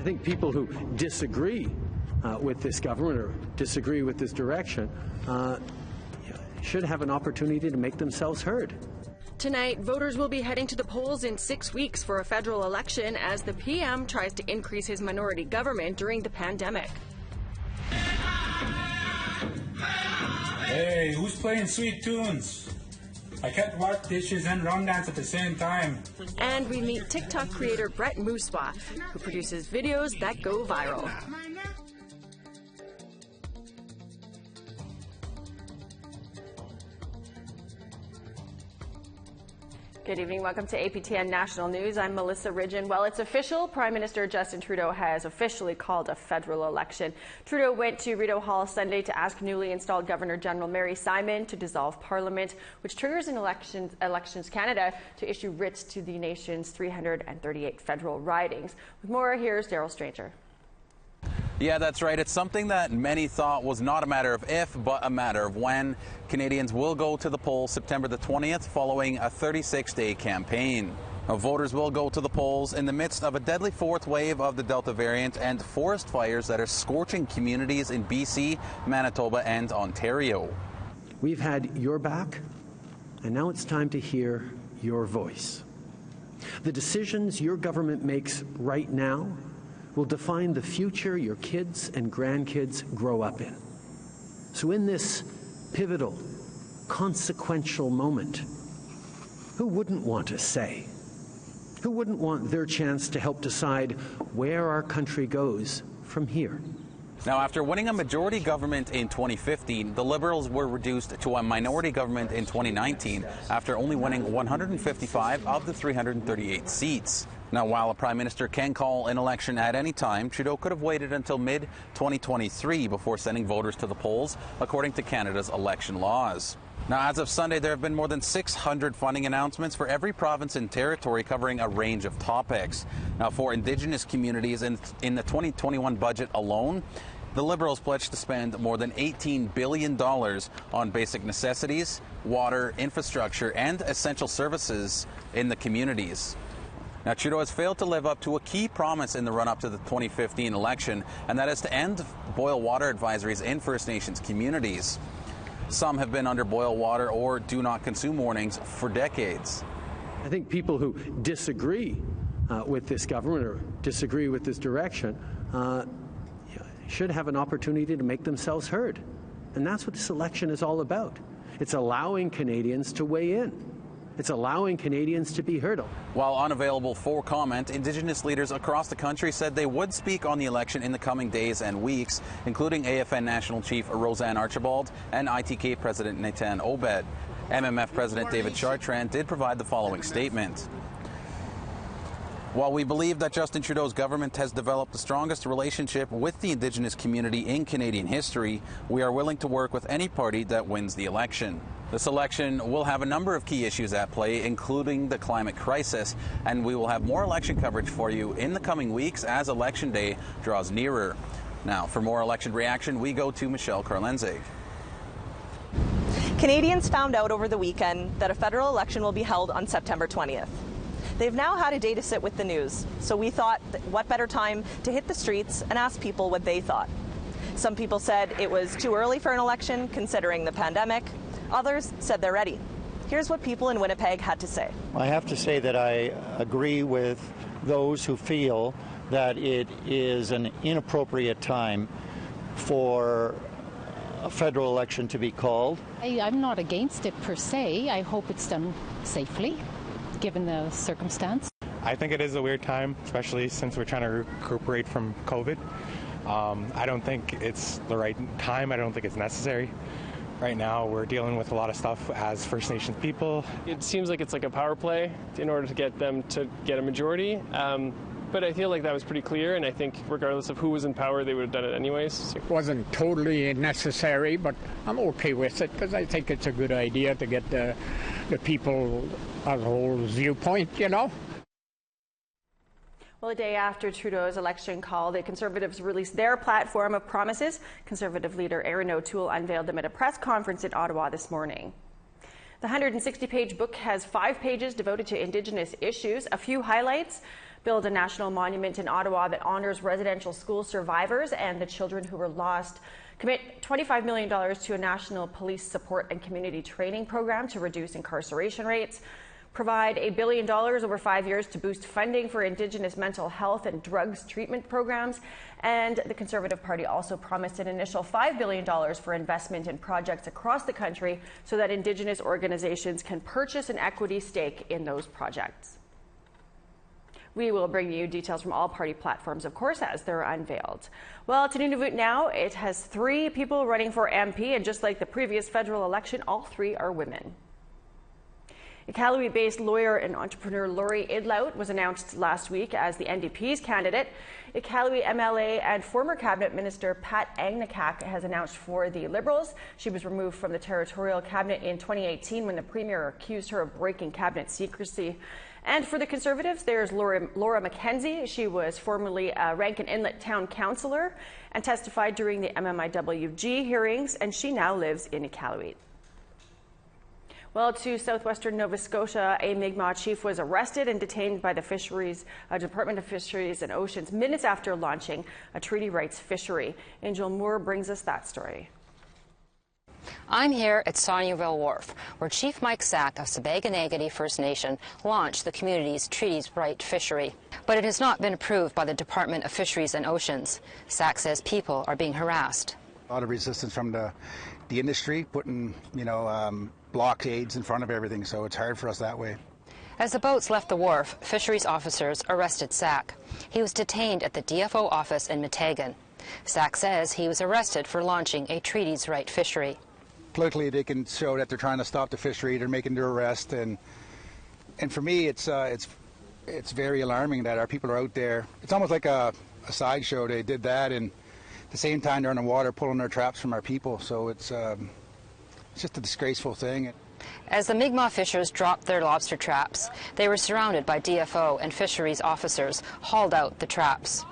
I think people who disagree with this government or disagree with this direction should have an opportunity to make themselves heard. Tonight, voters will be heading to the polls in 6 weeks for a federal election as the PM tries to increase his minority government during the pandemic. Hey, who's playing sweet tunes? I can't wash dishes and run dance at the same time. And we meet TikTok creator Brett Mouswa, who produces videos that go viral. Good evening. Welcome to APTN National News. I'm Melissa Ridgen. Well, it's official. Prime Minister Justin Trudeau has officially called a federal election. Trudeau went to Rideau Hall Sunday to ask newly installed Governor General Mary Simon to dissolve Parliament, which triggers in Elections Canada to issue writs to the nation's 338 federal ridings. With more, here's Daryl Stranger. Yeah, that's right. It's something that many thought was not a matter of if, but a matter of when. Canadians will go to the polls September the 20th following a 36-day campaign. Now, voters will go to the polls in the midst of a deadly fourth wave of the Delta variant and forest fires that are scorching communities in BC, Manitoba, and Ontario. We've had your back, and now it's time to hear your voice. The decisions your government makes right now will define the future your kids and grandkids grow up in. So in this pivotal, consequential moment, who wouldn't want a say? Who wouldn't want their chance to help decide where our country goes from here? Now, after winning a majority government in 2015, the Liberals were reduced to a minority government in 2019 after only winning 155 of the 338 seats. Now, while a Prime Minister can call an election at any time, Trudeau could have waited until mid-2023 before sending voters to the polls, according to Canada's election laws. Now, as of Sunday, there have been more than 600 funding announcements for every province and territory covering a range of topics. Now, for Indigenous communities in the 2021 budget alone, the Liberals pledged to spend more than $18 billion on basic necessities, water, infrastructure, and essential services in the communities. Now, Trudeau has failed to live up to a key promise in the run-up to the 2015 election, and that is to end boil water advisories in First Nations communities. Some have been under boil water or do not consume warnings for decades. I think people who disagree with this government or disagree with this direction should have an opportunity to make themselves heard. And that's what this election is all about. It's allowing Canadians to weigh in. It's allowing Canadians to be heard. While unavailable for comment, Indigenous leaders across the country said they would speak on the election in the coming days and weeks, including AFN National Chief Roseanne Archibald and ITK President Nathan Obed. MMF President David Chartrand did provide the following statement. While we believe that Justin Trudeau's government has developed the strongest relationship with the Indigenous community in Canadian history, we are willing to work with any party that wins the election. This election will have a number of key issues at play, including the climate crisis, and we will have more election coverage for you in the coming weeks as Election Day draws nearer. Now, for more election reaction, we go to Michelle Carlenze. Canadians found out over the weekend that a federal election will be held on September 20th. They've now had a day to sit with the news, so we thought, what better time to hit the streets and ask people what they thought. Some people said it was too early for an election, considering the pandemic. Others said they're ready. Here's what people in Winnipeg had to say. I have to say that I agree with those who feel that it is an inappropriate time for a federal election to be called. I'm not against it per se. I hope it's done safely, given the circumstance. I think it is a weird time, especially since we're trying to recuperate from COVID. I don't think it's the right time. I don't think it's necessary. Right now, we're dealing with a lot of stuff as First Nations people. It seems like it's like a power play in order to get them to get a majority. But I feel like that was pretty clear, and I think regardless of who was in power, they would have done it anyways. It wasn't totally necessary, but I'm okay with it because I think it's a good idea to get the people as a whole viewpoint, you know. Well, a day after Trudeau's election call, the Conservatives released their platform of promises. Conservative leader Erin O'Toole unveiled them at a press conference in Ottawa this morning. The 160-page book has 5 pages devoted to Indigenous issues. A few highlights: build a national monument in Ottawa that honors residential school survivors and the children who were lost, commit $25 million to a national police support and community training program to reduce incarceration rates, provide $1 billion over 5 years to boost funding for Indigenous mental health and drugs treatment programs. And the Conservative Party also promised an initial $5 billion for investment in projects across the country so that Indigenous organizations can purchase an equity stake in those projects. We will bring you details from all party platforms, of course, as they're unveiled. Well, to Nunavut now, it has 3 people running for MP, and just like the previous federal election, all 3 are women. Iqaluit-based lawyer and entrepreneur Lori Idlout was announced last week as the NDP's candidate. Iqaluit MLA and former Cabinet Minister Pat Agnecac has announced for the Liberals. She was removed from the territorial cabinet in 2018 when the Premier accused her of breaking cabinet secrecy. And for the Conservatives, there's Laura McKenzie. She was formerly a Rankin Inlet Town Councillor and testified during the MMIWG hearings, and she now lives in Iqaluit. Well, to southwestern Nova Scotia, a Mi'kmaq chief was arrested and detained by the Fisheries, Department of Fisheries and Oceans minutes after launching a treaty rights fishery. Angel Moore brings us that story. I'm here at Sauniaville Wharf, where Chief Mike Sack of Sabaganagati First Nation launched the community's treaties right fishery. But it has not been approved by the Department of Fisheries and Oceans. Sack says people are being harassed. A lot of resistance from the industry, putting, blockades in front of everything, so it's hard for us that way. As the boats left the wharf, fisheries officers arrested Sack. He was detained at the DFO office in Meteghan. Sack says he was arrested for launching a treaties right fishery. Politically, they can show that they're trying to stop the fishery, they're making their arrest, and for me, it's very alarming that our people are out there. It's almost like a sideshow. They did that, and at the same time, they're in the water pulling their traps from our people, so it's just a disgraceful thing. As the Mi'kmaq fishers dropped their lobster traps, they were surrounded by DFO and fisheries officers hauled out the traps.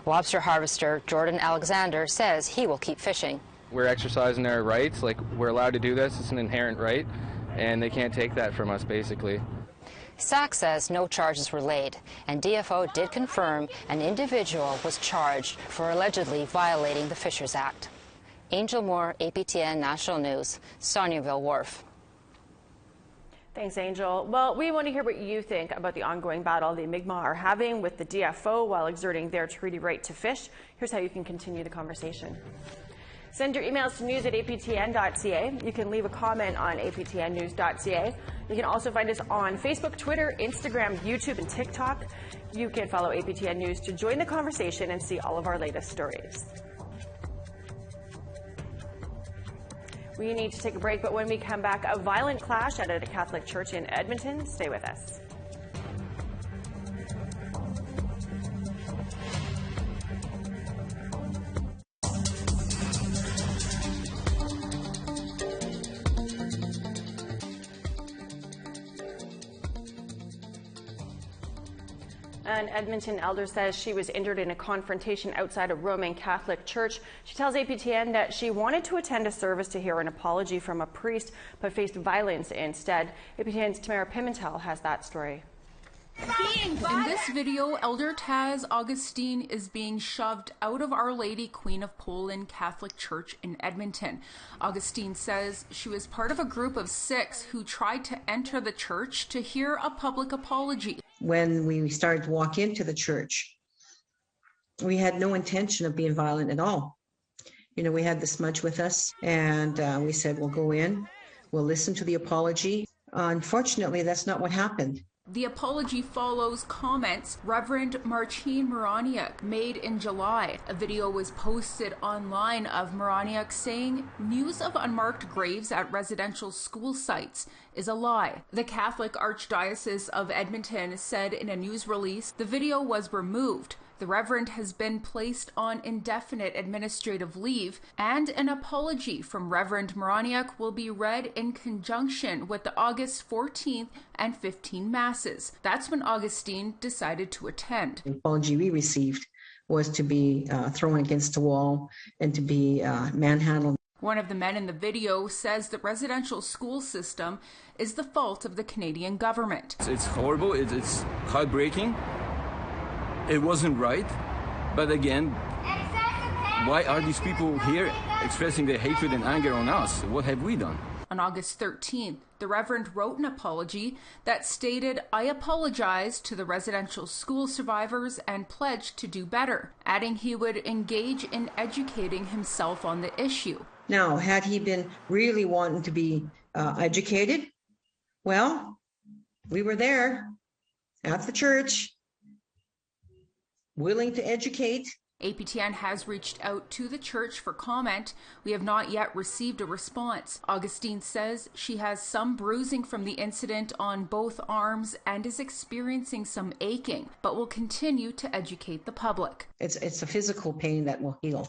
Lobster harvester Jordan Alexander says he will keep fishing. We're exercising our rights, like we're allowed to do this, it's an inherent right, and they can't take that from us, basically. Sack says no charges were laid, and DFO did confirm an individual was charged for allegedly violating the Fishers Act. Angel Moore, APTN National News, Sauniaville Wharf. Thanks, Angel. Well, we want to hear what you think about the ongoing battle the Mi'kmaq are having with the DFO while exerting their treaty right to fish. Here's how you can continue the conversation. Send your emails to news@aptn.ca. You can leave a comment on aptnnews.ca. You can also find us on Facebook, Twitter, Instagram, YouTube, and TikTok. You can follow APTN News to join the conversation and see all of our latest stories. We need to take a break, but when we come back, a violent clash at a Catholic church in Edmonton. Stay with us. An Edmonton elder says she was injured in a confrontation outside a Roman Catholic church. She tells APTN that she wanted to attend a service to hear an apology from a priest, but faced violence instead. APTN's Tamara Pimentel has that story. In this video, Elder Taz Augustine is being shoved out of Our Lady Queen of Poland Catholic Church in Edmonton. Augustine says she was part of a group of 6 who tried to enter the church to hear a public apology. When we started to walk into the church, we had no intention of being violent at all. We had the smudge with us, and we said, we'll go in, we'll listen to the apology. Unfortunately, that's not what happened. The apology follows comments Reverend Marcin Moroniak made in July. A video was posted online of Moroniak saying news of unmarked graves at residential school sites is a lie. The Catholic Archdiocese of Edmonton said in a news release the video was removed. The Reverend has been placed on indefinite administrative leave, and an apology from Reverend Moroniak will be read in conjunction with the August 14th and 15th Masses. That's when Augustine decided to attend. The apology we received was to be thrown against the wall and to be manhandled. One of the men in the video says the residential school system is the fault of the Canadian government. It's horrible, it's heartbreaking. It wasn't right, but again, why are these people here expressing their hatred and anger on us? What have we done? On August 13th, the Reverend wrote an apology that stated, "I apologize to the residential school survivors and pledged to do better," adding he would engage in educating himself on the issue. Now, had he been really wanting to be educated, well, we were there at the church, willing to educate. APTN has reached out to the church for comment. We have not yet received a response. Augustine says she has some bruising from the incident on both arms and is experiencing some aching, but will continue to educate the public. It's a physical pain that will heal.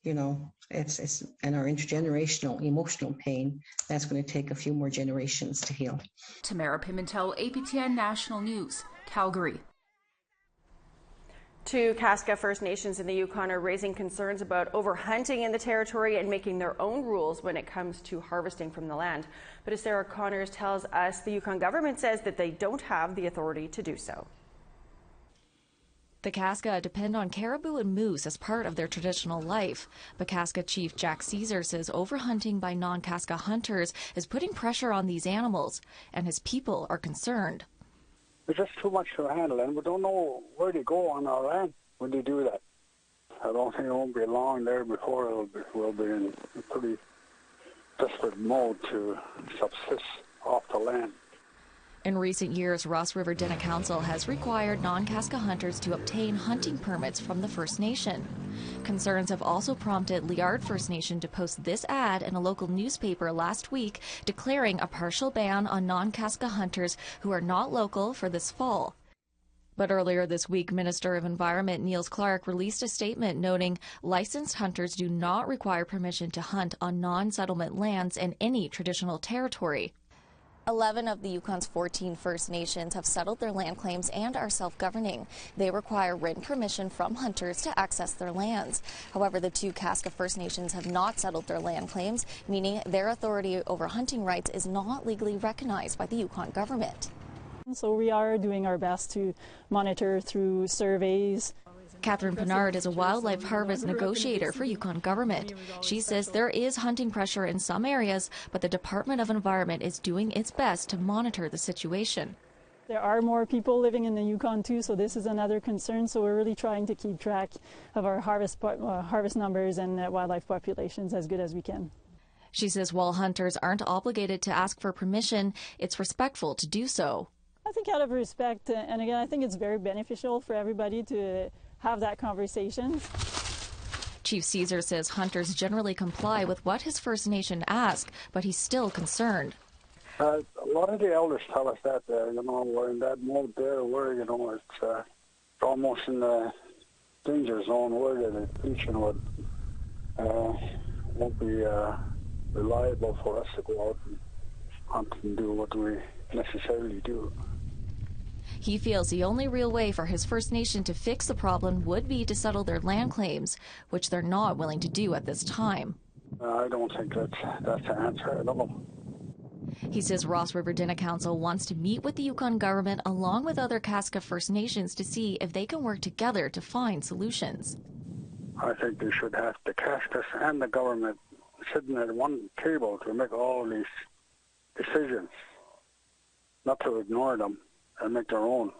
You know, it's and our intergenerational emotional pain, that's going to take a few more generations to heal. Tamara Pimentel, APTN National News, Calgary. Two Kaska First Nations in the Yukon are raising concerns about overhunting in the territory and making their own rules when it comes to harvesting from the land. But as Sarah Connors tells us, the Yukon government says that they don't have the authority to do so. The Kaska depend on caribou and moose as part of their traditional life. But Kaska Chief Jack Caesar says overhunting by non-Kaska hunters is putting pressure on these animals, and his people are concerned. It's just too much to handle, and we don't know where they go on our land when they do that. I don't think it won't be long there before we'll be in a pretty desperate mode to subsist off the land. In recent years, Ross River Dinna Council has required non-Kaska hunters to obtain hunting permits from the First Nation. Concerns have also prompted Liard First Nation to post this ad in a local newspaper last week, declaring a partial ban on non-Kaska hunters who are not local for this fall. But earlier this week, Minister of Environment Niels Clark released a statement noting licensed hunters do not require permission to hunt on non-settlement lands in any traditional territory. 11 of the Yukon's 14 First Nations have settled their land claims and are self-governing. They require written permission from hunters to access their lands. However, the two Kaska First Nations have not settled their land claims, meaning their authority over hunting rights is not legally recognized by the Yukon government. So we are doing our best to monitor through surveys. Catherine Pinard is a wildlife harvest negotiator for Yukon government. She says there is hunting pressure in some areas, but the Department of Environment is doing its best to monitor the situation. There are more people living in the Yukon too, so this is another concern. So we're really trying to keep track of our harvest numbers and wildlife populations as good as we can. She says while hunters aren't obligated to ask for permission, it's respectful to do so. I think out of respect, and again, I think it's very beneficial for everybody to have that conversation. Chief Caesar says hunters generally comply with what his First Nation ask, but he's still concerned. A lot of the elders tell us that, we're in that mode there where, it's almost in the danger zone where the teaching won't be reliable for us to go out and hunt and do what we necessarily do. He feels the only real way for his First Nation to fix the problem would be to settle their land claims, which they're not willing to do at this time. I don't think that's the answer at all. He says Ross River Dinna Council wants to meet with the Yukon government along with other Kaska First Nations to see if they can work together to find solutions. I think they should have the Kaskas and the government sitting at one table to make all these decisions, not to ignore them and make their own.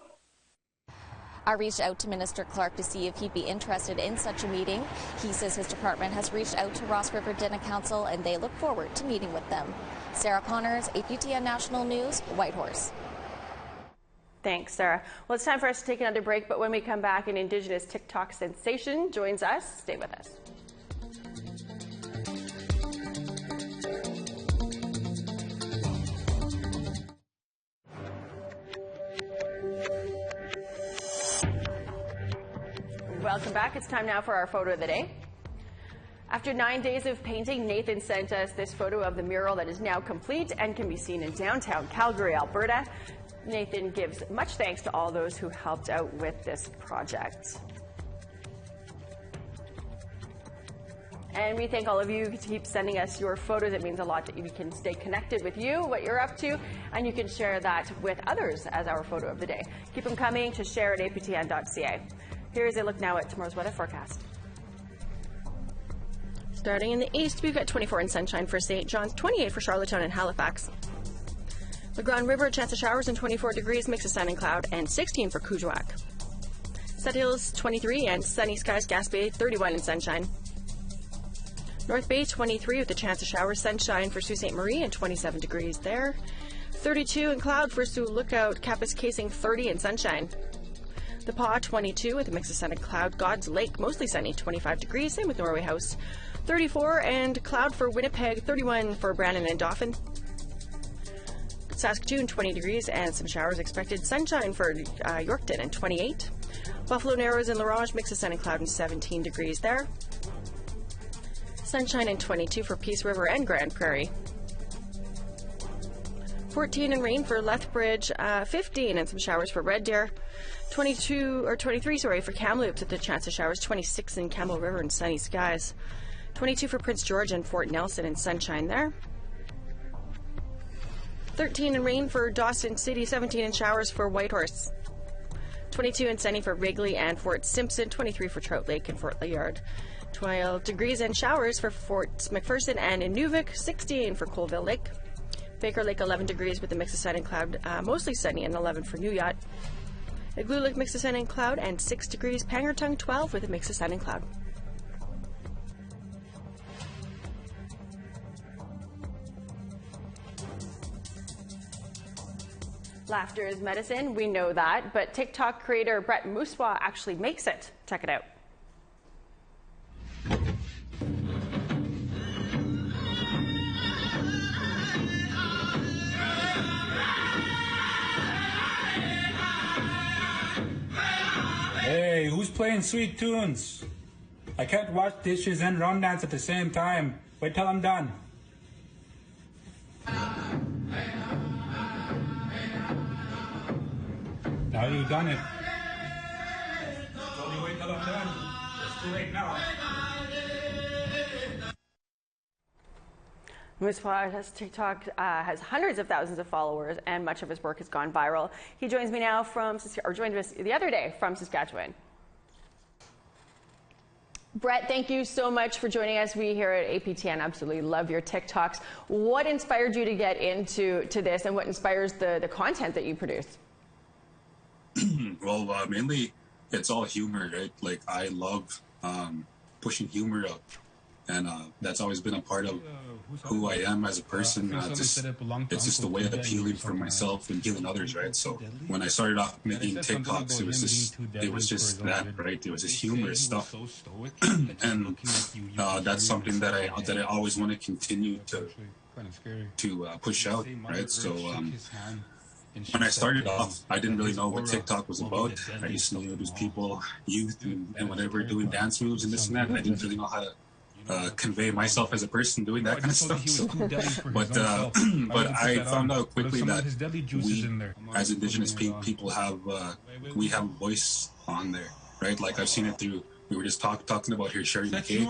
I reached out to Minister Clark to see if he'd be interested in such a meeting. He says his department has reached out to Ross River Dinna Council and they look forward to meeting with them. Sarah Connors, APTN National News, Whitehorse. Thanks, Sarah. Well, it's time for us to take another break, but when we come back, an Indigenous TikTok sensation joins us. Stay with us. Welcome back. It's time now for our photo of the day. After 9 days of painting, Nathan sent us this photo of the mural that is now complete and can be seen in downtown Calgary, Alberta. Nathan gives much thanks to all those who helped out with this project. And we thank all of you to keep sending us your photos. It means a lot that we can stay connected with you, what you're up to, and you can share that with others as our photo of the day. Keep them coming to share at aptn.ca. Here's a look now at tomorrow's weather forecast. Starting in the east, we've got 24 and sunshine for St. John's, 28 for Charlottetown and Halifax. The Grand River, a chance of showers and 24 degrees, mix of sun and cloud, and 16 for Kuujjuaq. Sutherland's 23 and sunny skies, Gaspé 31 and sunshine. North Bay 23 with a chance of showers, sunshine for Sault Ste. Marie and 27 degrees there. 32 and cloud for Sault Lookout, Kapuas Casing 30 and sunshine. The Paw 22 with a mix of sun and cloud, God's Lake mostly sunny 25 degrees, same with Norway House. 34 and cloud for Winnipeg, 31 for Brandon and Dauphin. Saskatoon 20 degrees and some showers expected, sunshine for Yorkton and 28. Buffalo Narrows and La Ronge, mix of sun and cloud and 17 degrees there. Sunshine and 22 for Peace River and Grand Prairie. 14 and rain for Lethbridge, 15 and some showers for Red Deer. 23 for Kamloops with a chance of showers, 26 in Campbell River and sunny skies. 22 for Prince George and Fort Nelson and sunshine there. 13 and rain for Dawson City, 17 in showers for Whitehorse. 22 and sunny for Wrigley and Fort Simpson, 23 for Trout Lake and Fort Liard. 12 degrees and showers for Fort McPherson and Nunavut, 16 for Colville Lake. Baker Lake 11 degrees with a mix of sun and cloud, mostly sunny, and 11 for New Yacht. Igloo Lake mix of sun and cloud and 6 degrees. Pangertung 12 with a mix of sun and cloud. Laughter is medicine, we know that, but TikTok creator Brett Mouswa actually makes it. Check it out. Hey, who's playing sweet tunes? I can't wash dishes and run dance at the same time. Wait till I'm done. Now you've done it. Only wait till I'm done. It's too late now. Mouswa's TikTok has hundreds of thousands of followers, and much of his work has gone viral. He joins me now joined us the other day from Saskatchewan. Brett, thank you so much for joining us. We here at APTN absolutely love your TikToks. What inspired you to get into this, and what inspires the content that you produce? Well, mainly it's all humor, right? Like, I love pushing humor out, and that's always been a part of who I am as a person. It's just a way of appealing for myself and healing others, right? So when I started off making TikToks, it was just that, right? It was just humorous stuff, and that's something that I always want to continue to push out, right? So when I started off, I didn't really know what TikTok was about. I just knew it was people, youth, and whatever, doing dance moves and this and that. And I didn't really know how to convey myself as a person doing that kind of stuff. So, but I found out quickly that we, as Indigenous people, have we have a voice on there, right? Like, I've seen it through. We were just talking about here, Sherry McKay,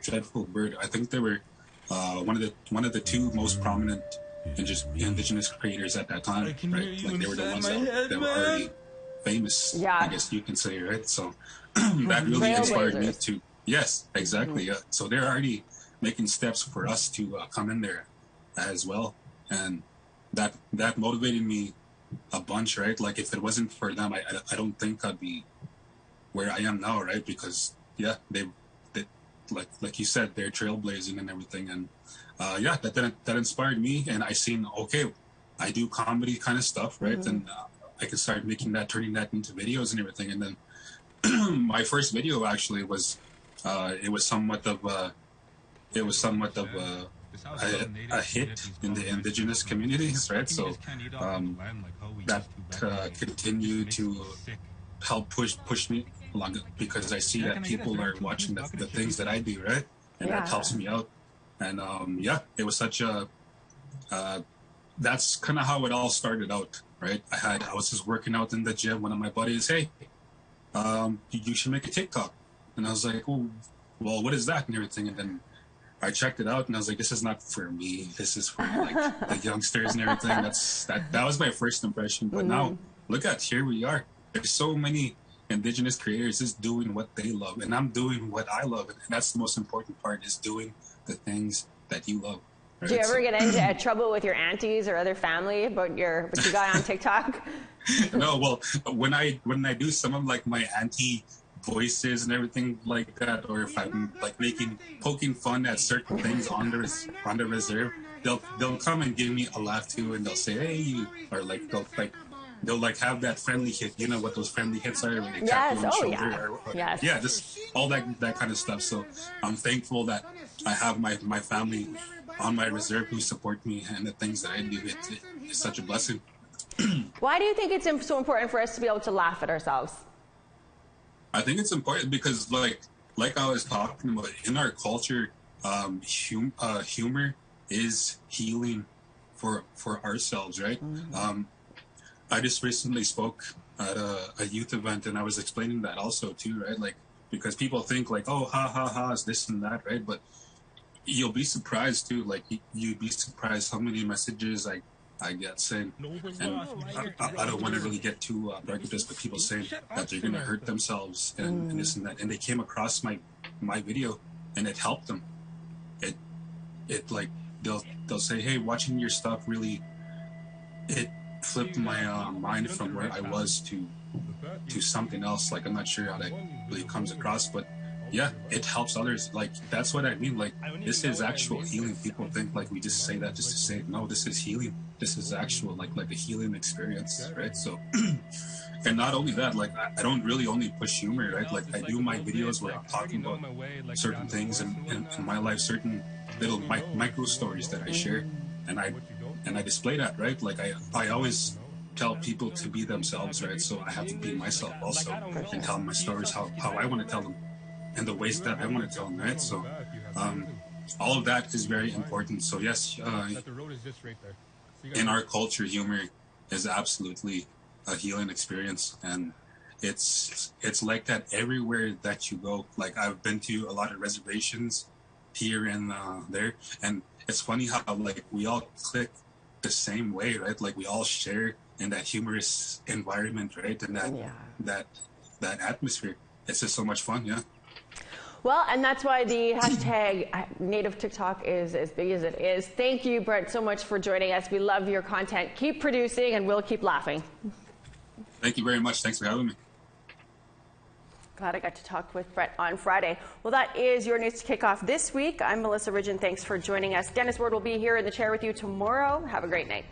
Dreadful Bird. I think they were one of the two most prominent Indigenous creators at that time, right? Like, they were the ones that were already famous, I guess you can say, right? So that really inspired me to. Yes, exactly. Yeah. So they're already making steps for us to come in there as well, and that motivated me a bunch, right? Like, if it wasn't for them, I don't think I'd be where I am now, right? Because they like you said, they're trailblazing and everything, and that inspired me, and I seen, okay, I do comedy kind of stuff, right? And I could start turning that into videos and everything, and then my first video actually was. It was somewhat of a hit in the Indigenous communities, right? So that continued to help push me along, because I see that people are watching the things that I do, right? And that helps me out. And it was such a that's kind of how it all started out, right? I was just working out in the gym. One of my buddies, hey, you should make a TikTok. And I was like, well, well, what is that and everything? And then I checked it out and I was like, this is not for me. This is for like the youngsters and everything. That was my first impression. But now look at, here we are. There's so many Indigenous creators just doing what they love, and I'm doing what I love, and that's the most important part, is doing the things that you love. Right? Do you ever get into trouble with your aunties or other family about what you got on TikTok? No, well, when I do some of like my auntie voices and everything like that, or if I'm like poking fun at certain things on the reserve, they'll come and give me a laugh too, and they'll say, hey, you, or like they'll have that friendly hit. You know what those friendly hits are? When they tap you on the shoulder, yeah, just all that kind of stuff. So I'm thankful that I have my family on my reserve who support me, and the things that I do. It's such a blessing. Why do you think it's so important for us to be able to laugh at ourselves? I think it's important because, like I was talking about, in our culture, humor is healing for ourselves, right? I just recently spoke at a youth event, and I was explaining that also too, right? Like, because people think like, oh, ha ha ha, is this and that, right? But you'll be surprised too. Like, you'd be surprised how many messages I get saying, and I don't want to really get too dark with this, but people saying that they're going to hurt themselves and this and that, and they came across my video and it helped them. It like they'll say, hey, watching your stuff really, it flipped my mind from where I was to something else. Like, I'm not sure how that really comes across, but yeah, it helps others. Like, that's what I mean. Like, this is actual healing. People think like we just say that just to say it. No, this is healing. This is actual like a healing experience, right? So, and not only that, like, I don't really only push humor, right? Like, I do my videos where I'm talking about certain things in my life, certain little micro stories that I share, and I display that, right? Like, I always tell people to be themselves, right? So I have to be myself also, and tell my stories how I want to tell them, and the ways that I want to tell them, right? So all of that is very important. So yes, in our culture, humor is absolutely a healing experience, and it's like that everywhere that you go. Like, I've been to a lot of reservations here and there, and it's funny how like we all click the same way, right? Like, we all share in that humorous environment, right? And that atmosphere. It's just so much fun, yeah. Well, and that's why the hashtag Native TikTok is as big as it is. Thank you, Brett, so much for joining us. We love your content. Keep producing, and we'll keep laughing. Thank you very much. Thanks for having me. Glad I got to talk with Brett on Friday. Well, that is your news to kick off this week. I'm Melissa Ridgen. Thanks for joining us. Dennis Ward will be here in the chair with you tomorrow. Have a great night.